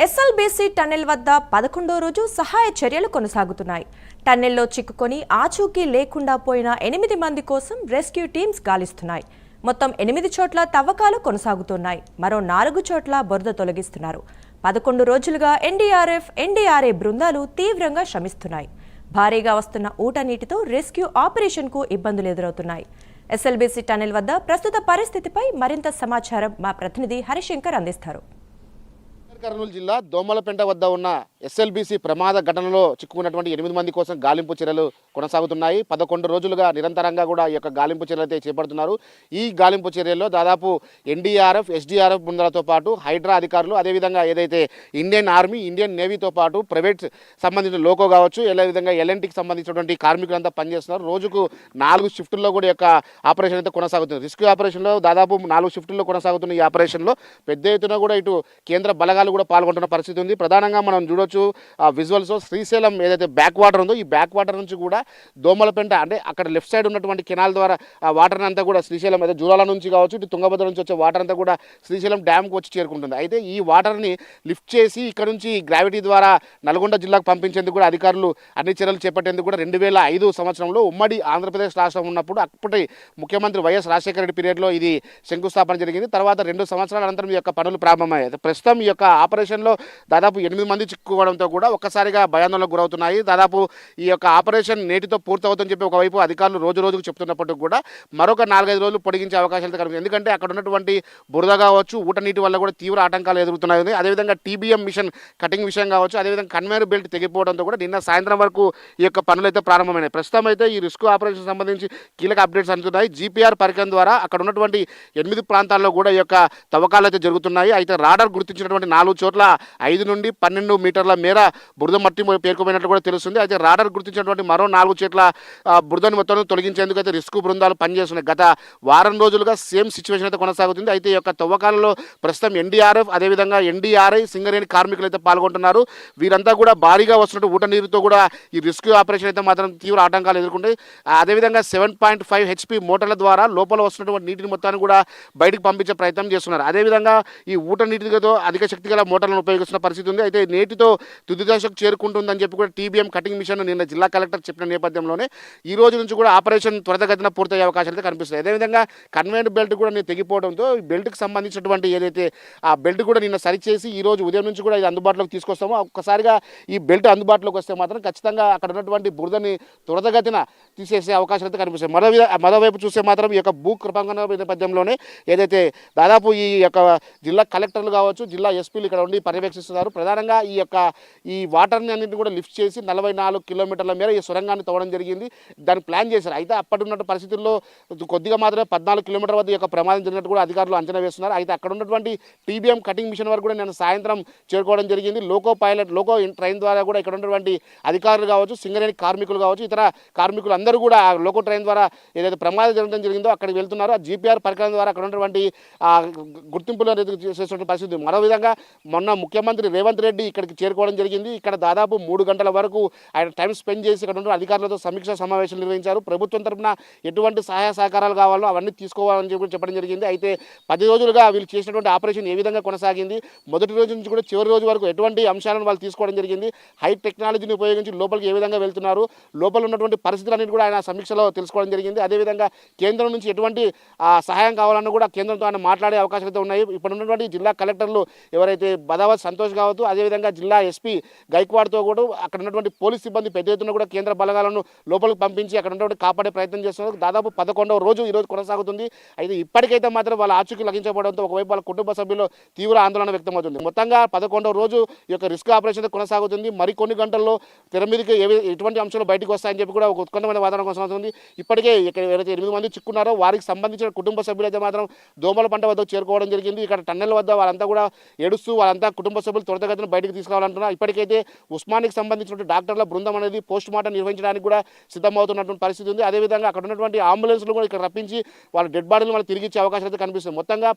SLBC tunnel వద్ద 11వ రోజు సహాయ చర్యలు కొనసాగుతున్నాయి. టన్నెల్లో చిక్కుకొని ఆచూకీ లేకుండా పోయిన 8 మంది కోసం రెస్క్యూ టీమ్స్ గాలిస్తున్నాయి. మొత్తం 8 చోట్ల తవ్వకాలు కొనసాగుతున్నాయి. మరో 4 చోట్ల బురద తొలగిస్తున్నారు. 11 రోజులుగా ఎన్డీఆర్ఎఫ్, ఎన్డీఆర్ఏ బృందాలు తీవ్రంగా శ్రమిస్తున్నాయి. భారీగా వస్తున్న ఊట నీటితో రెస్క్యూ ఆపరేషన్కు ఇబ్బందులు ఎదురవుతున్నాయి. ఎస్ఎల్బీసీ టన్నెల్ వద్ద ప్రస్తుత పరిస్థితిపై మరింత సమాచారం మా ప్రతినిధి హరిశంకర్ అందిస్తారు. కర్నూలు జిల్లా దోమలపెంట వద్ద ఉన్న ఎస్ఎల్బీసీ ప్రమాద ఘటనలో చిక్కుకున్నటువంటి 8 మంది కోసం గాలింపు చర్యలు కొనసాగుతున్నాయి. 11 రోజులుగా నిరంతరంగా కూడా ఈ యొక్క గాలింపు చర్యలు అయితే చేపడుతున్నారు. ఈ గాలింపు చర్యల్లో దాదాపు ఎన్డీఆర్ఎఫ్, ఎస్డీఆర్ఎఫ్ బృందాలతో పాటు హైడ్రా అధికారులు, అదేవిధంగా ఏదైతే ఇండియన్ ఆర్మీ, ఇండియన్ నేవీతో పాటు ప్రైవేట్ సంబంధించిన లోకో కావచ్చు, అదేవిధంగా ఎల్ఎన్టీకి సంబంధించినటువంటి కార్మికులంతా పనిచేస్తున్నారు. రోజుకు 4 షిఫ్టుల్లో కూడా ఈ యొక్క ఆపరేషన్ అయితే కొనసాగుతుంది. రెస్క్యూ ఆపరేషన్లో దాదాపు 4 షిఫ్టుల్లో కొనసాగుతున్న ఈ ఆపరేషన్లో పెద్ద ఎత్తున కూడా ఇటు కేంద్ర బలగాలు కూడా పాల్గొంటున్న పరిస్థితి ఉంది. ప్రధానంగా మనం చూడొచ్చు ఆ విజువల్స్, శ్రీశైలం ఏదైతే బ్యాక్ వాటర్ ఉందో ఈ బ్యాక్ వాటర్ నుంచి కూడా దోమలపెంట అంటే అక్కడ లెఫ్ట్ సైడ్ ఉన్నటువంటి కెనాల్ ద్వారా ఆ వాటర్ అంతా కూడా శ్రీశైలం అయితే జూరాల నుంచి కావచ్చు, ఇటు తుంగభద్ర నుంచి వచ్చే వాటర్ అంతా కూడా శ్రీశైలం డ్యామ్కి వచ్చి చేరుకుంటుంది. అయితే ఈ వాటర్ని లిఫ్ట్ చేసి ఇక్కడ నుంచి గ్రావిటీ ద్వారా నల్గొండ జిల్లాకు పంపించేందుకు కూడా అధికారులు అన్ని చర్యలు చేపట్టేందుకు కూడా 2005 సంవత్సరంలో ఉమ్మడి ఆంధ్రప్రదేశ్ రాష్ట్రం ఉన్నప్పుడు అప్పటి ముఖ్యమంత్రి వైఎస్ రాజశేఖర రెడ్డి పీరియడ్లో ఇది శంకుస్థాపన జరిగింది. తర్వాత 2 సంవత్సరాల అనంతరం ఈ యొక్క పనులు ప్రారంభమయ్యాయి. ప్రస్తుతం ఈ యొక్క ఆపరేషన్లో దాదాపు 8 మంది చిక్కుకోవడంతో కూడా ఒక్కసారిగా భయాందోళనకు గురవుతున్నాయి. దాదాపు ఈ యొక్క ఆపరేషన్ నేటితో పూర్తవుతుందని చెప్పి ఒకవైపు అధికారులు రోజుకు చెప్తున్నప్పటికీ కూడా మరొక 4-5 రోజులు పొడిగించే అవకాశాలు కనిపిస్తుంది. ఎందుకంటే అక్కడ ఉన్నటువంటి బురద కావచ్చు, ఊట నీటి వల్ల కూడా తీవ్ర ఆటంకాలు ఎదుగుతున్నాయి. అదేవిధంగా టీబీఎం మిషన్ కటింగ్ విషయం కావచ్చు, అదేవిధంగా కన్వేయర్ బెల్ట్ తెగిపోవడంతో కూడా నిన్న సాయంత్రం వరకు ఈ యొక్క పనులు అయితే ప్రారంభమైనాయి. ప్రస్తుతం అయితే ఈ రిస్క్ ఆపరేషన్ సంబంధించి కీలక అప్డేట్స్ అందుతున్నాయి. జీపీఆర్ పరికరం ద్వారా అక్కడ ఉన్నటువంటి 8 ప్రాంతాల్లో కూడా ఈ యొక్క తవ్వకాలు అయితే జరుగుతున్నాయి. అయితే రాడార్ గుర్తించినటువంటి 4 చోట్ల 5 నుండి 12 మీటర్ల మేర బురద మట్టి పేరుకోపోయినట్లు కూడా తెలుస్తుంది. అయితే రాడార్ గుర్తించినటువంటి మరో 4 చోట్ల బురదని మొత్తం తొలగించేందుకు అయితే రిస్క్ బృందాలు పనిచేస్తున్నాయి. గత వారం రోజులుగా సేమ్ సిచ్యువేషన్ అయితే కొనసాగుతుంది. అయితే ఈ యొక్క తవ్వకాలలో ప్రస్తుతం ఎన్డీఆర్ఎఫ్, అదేవిధంగా ఎన్డీఆర్ఐ, సింగరేణి కార్మికులు అయితే పాల్గొంటున్నారు. వీరంతా కూడా భారీగా వస్తున్నట్టు ఊట నీరుతో కూడా ఈ రెస్క్యూ ఆపరేషన్ అయితే మాత్రం తీవ్ర ఆటంకాలు ఎదుర్కొంటాయి. అదేవిధంగా 7.5 HP మోటార్ల ద్వారా లోపల వస్తున్నటువంటి నీటిని మొత్తాన్ని కూడా బయటకు పంపించే ప్రయత్నం చేస్తున్నారు. అదేవిధంగా ఈ ఊట నీటితో అధిక శక్తి గల మోటార్లను ఉపయోగిస్తున్న పరిస్థితి ఉంది. అయితే నేటితో తుది దశకు చేరుకుంటుందని చెప్పి కూడా టీబీఎం కటింగ్ మిషన్ నిన్న జిల్లా కలెక్టర్ చెప్పిన నేపథ్యంలోనే ఈ రోజు నుంచి కూడా ఆపరేషన్ త్వరితగతిన పూర్తయ్యే అవకాశాలు అయితే కనిపిస్తాయి. అదేవిధంగా కన్వేయర్ బెల్ట్ కూడా నేను తెగిపోవడంతో ఈ బెల్ట్కి సంబంధించినటువంటి ఏదైతే ఆ బెల్ట్ కూడా నిన్న సరిచేసి ఈ రోజు ఉదయం నుంచి కూడా ఇది అందుబాటులోకి తీసుకొస్తామో, ఒక్కసారిగా ఈ బెల్ట్ అందుబాటులోకి వస్తే మాత్రం ఖచ్చితంగా అక్కడ ఉన్నటువంటి బురదని త్వరితగతిన తీసేసే అవకాశాలు అయితే కనిపిస్తాయి. మరోవైపు చూస్తే మాత్రం ఈ యొక్క భూ కృపంగన నేపథ్యంలోనే ఏదైతే దాదాపు ఈ యొక్క జిల్లా కలెక్టర్లు కావచ్చు, జిల్లా ఎస్పీలు ఇక్కడ ఉండి పర్యవేక్షిస్తున్నారు. ప్రధానంగా ఈ వాటర్ని అన్నింటినీ కూడా లిఫ్ట్ చేసి 44 కిలోమీటర్ల మేర ఈ సొరంగాన్ని తవ్వడం జరిగింది. దాన్ని ప్లాన్ చేశారు. అయితే అప్పటి ఉన్న పరిస్థితుల్లో కొద్దిగా మాత్రమే 14 కిలోమీటర్ల వద్ద ఈ యొక్క ప్రమాదం జరిగినట్టు కూడా అధికారులు అంచనా వేస్తున్నారు. అయితే అక్కడ ఉన్నటువంటి టీబీఎం కటింగ్ మిషన్ వరకు కూడా నేను సాయంత్రం చేరుకోవడం జరిగింది. లోకో ట్రైన్ ద్వారా కూడా ఇక్కడ ఉన్నటువంటి అధికారులు కావచ్చు, సింగరేణి కార్మికులు కావచ్చు, ఇతర కార్మికులు అందరూ కూడా లోకో ట్రైన్ ద్వారా ఏదైతే ప్రమాదం జరగడం జరిగిందో అక్కడికి వెళ్తున్నారు. ఆ జీపీఆర్ పరికరం ద్వారా అక్కడ ఉన్నటువంటి గుర్తింపులు చేస్తున్న పరిస్థితి. మరో విధంగా మొన్న ముఖ్యమంత్రి రేవంత్ రెడ్డి ఇక్కడికి చేరుకోవడం జరిగింది. ఇక్కడ దాదాపు 3 గంటల వరకు ఆయన టైం స్పెండ్ చేసి ఇక్కడ ఉన్న అధికారులతో సమీక్షా సమావేశాలు నిర్వహించారు. ప్రభుత్వం తరఫున ఎటువంటి సహాయ సహకారాలు కావాలో అవన్నీ తీసుకోవాలని చెప్పడం జరిగింది. అయితే 10 రోజులుగా వీళ్ళు చేసినటువంటి ఆపరేషన్ ఏ విధంగా కొనసాగింది, మొదటి రోజు నుంచి కూడా చివరి రోజు వరకు ఎటువంటి అంశాలను వాళ్ళు తీసుకోవడం జరిగింది, హై టెక్నాలజీని ఉపయోగించి లోపలికి ఏ విధంగా వెళ్తున్నారు, లోపల ఉన్నటువంటి పరిస్థితులన్నింటి కూడా ఆయన సమీక్షలో తెలుసుకోవడం జరిగింది. అదేవిధంగా కేంద్రం నుంచి ఎటువంటి సహాయం కావాలన్నా కూడా కేంద్రంతో ఆయన మాట్లాడే అవకాశాలు అయితే ఉన్నాయి. ఇప్పుడు ఉన్నటువంటి జిల్లా కలెక్టర్లు ఎవరైతే బదావత్ సంతోష్ కావచ్చు, అదేవిధంగా జిల్లా ఎస్పీ గైక్వాడ్తో కూడా అక్కడ ఉన్నటువంటి పోలీస్ సిబ్బంది పెద్ద ఎత్తున కూడా కేంద్ర బలగాలను లోపలికి పంపించి అక్కడ ఉన్నటువంటి కాపాడే ప్రయత్నం చేస్తున్నారు. దాదాపు 11వ రోజు ఈరోజు కొనసాగుతుంది. అయితే ఇప్పటికైతే మాత్రం వాళ్ళ ఆచూకీ లభించబడంతో ఒకవైపు వాళ్ళ కుటుంబ సభ్యులు తీవ్ర ఆందోళన వ్యక్తమవుతుంది. మొత్తంగా 11వ రోజు ఈ యొక్క రిస్క్ ఆపరేషన్ కొనసాగుతుంది. మరికొన్ని గంటల్లో తెర మీదకి ఎటువంటి అంశాలు బయటకు వస్తాయని చెప్పి కూడా ఒక ఉత్కంఠమైన వాతావరణం కొనసాగుతుంది. ఇప్పటికే ఇక్కడ ఎవరైతే 8 మంది చిక్కున్నారో వారికి సంబంధించిన కుటుంబ సభ్యులు అయితే మాత్రం దోమలపెంట వద్దకు చేరుకోవడం జరిగింది. ఇక్కడ టన్నెల్ వద్ద వాళ్ళంతా కూడా ఏడుస్తూ వాళ్ళంతా కుటుంబ సభ్యులు త్వరితగతిన బయటకు తీసుకురావాలంటున్నారు. ఇప్పటికైతే ఉస్మానికి సంబంధించినటువంటి డాక్టర్ల బృందం అనేది పోస్ట్ మార్టం నిర్వహించడానికి కూడా సిద్ధమవుతున్నటువంటి పరిస్థితి ఉంది. అదేవిధంగా అక్కడ ఉన్నటువంటి అంబులెన్స్లు కూడా ఇక్కడ రప్పించి వాళ్ళ డెడ్ బాడీలు తిరిగి ఇచ్చే అవకాశాలు అయితే కనిపిస్తుంది. మొత్తంగా